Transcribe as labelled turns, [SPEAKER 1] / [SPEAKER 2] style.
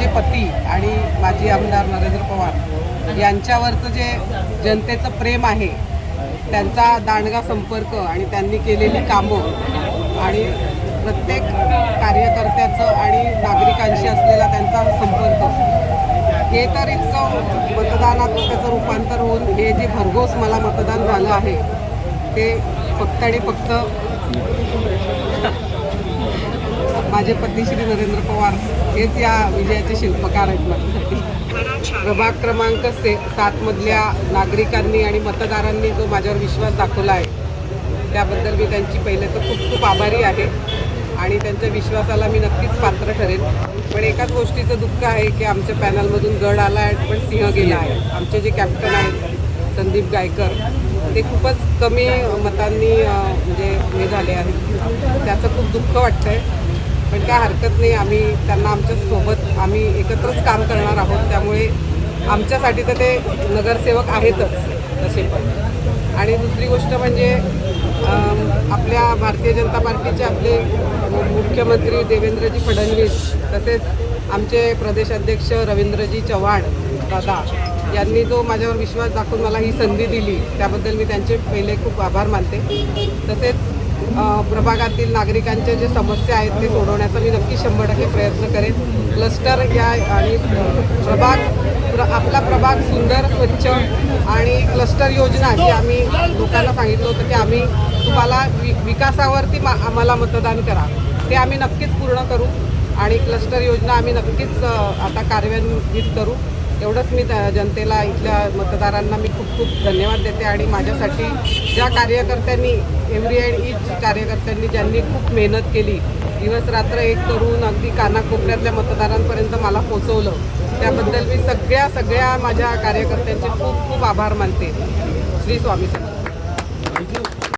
[SPEAKER 1] माझे पती आणि माजी आमदार नरेंद्र पवार यांच्यावरचं जे जनतेचं प्रेम आहे, त्यांचा दांडगा संपर्क आणि त्यांनी केलेली कामं आणि प्रत्येक कार्यकर्त्याचं आणि नागरिकांशी असलेला त्यांचा संपर्क, हे तर इतकं मतदानात त्याचं रूपांतर होऊन हे जे भरघोस मला मतदान झालं आहे ते फक्त आणि फक्त माझे पती श्री नरेंद्र पवार हेच या विजयाचे शिल्पकार आहेत माझ्यासाठी. प्रभाग क्रमांक 7 मधल्या नागरिकांनी आणि मतदारांनी जो माझ्यावर विश्वास दाखवला आहे त्याबद्दल मी त्यांची पहिले तर खूप खूप आभारी आहे आणि त्यांच्या विश्वासाला मी नक्कीच पात्र ठरेन. पण एकाच गोष्टीचं दुःख आहे की आमच्या पॅनलमधून गड आला आहे पण सिंह गेला आहे. आमचे जे कॅप्टन आहेत संदीप गायकर ते खूपच कमी मतांनी म्हणजे हे झाले आहेत. त्याचं खूप दुःख वाटतं आहे. पण काय हरकत नाही, आम्ही त्यांना आमच्यासोबत आम्ही एकत्रच काम करणार आहोत. त्यामुळे आमच्यासाठी तर ते नगरसेवक आहेतच तसे पण. आणि दुसरी गोष्ट म्हणजे आपल्या भारतीय जनता पार्टीचे आपले मुख्यमंत्री देवेंद्रजी फडणवीस तसेच आमचे प्रदेशाध्यक्ष रवींद्रजी चव्हाण दादा यांनी जो माझ्यावर विश्वास दाखवून मला ही संधी दिली त्याबद्दल मी त्यांचे पहिले खूप आभार मानते. तसेच प्रभागातील नागरिकांच्या जे समस्या आहेत ते सोडवण्याचा मी नक्की 100% प्रयत्न करेन. क्लस्टर या आणि आपला प्रभाग सुंदर स्वच्छ आणि क्लस्टर योजना जी आम्ही लोकांना सांगितलं होतं की आम्ही तुम्हाला विकासावरती आम्हाला मतदान करा, ते आम्ही नक्कीच पूर्ण करू आणि क्लस्टर योजना आम्ही नक्कीच आता कार्यान्वित करू. एवढंच मी जनतेला इथल्या मतदारांना मी खूप खूप धन्यवाद देते. आणि माझ्यासाठी ज्या कार्यकर्त्यांनी एव्हरी अँड ईच कार्यकर्त्यांनी ज्यांनी खूप मेहनत केली, दिवस रात्र एक करून अगदी कानाकोपऱ्यातल्या मतदारांपर्यंत मला पोचवलं, त्याबद्दल मी सगळ्या माझ्या कार्यकर्त्यांचे खूप खूप आभार मानते. श्री स्वामी समर्थ.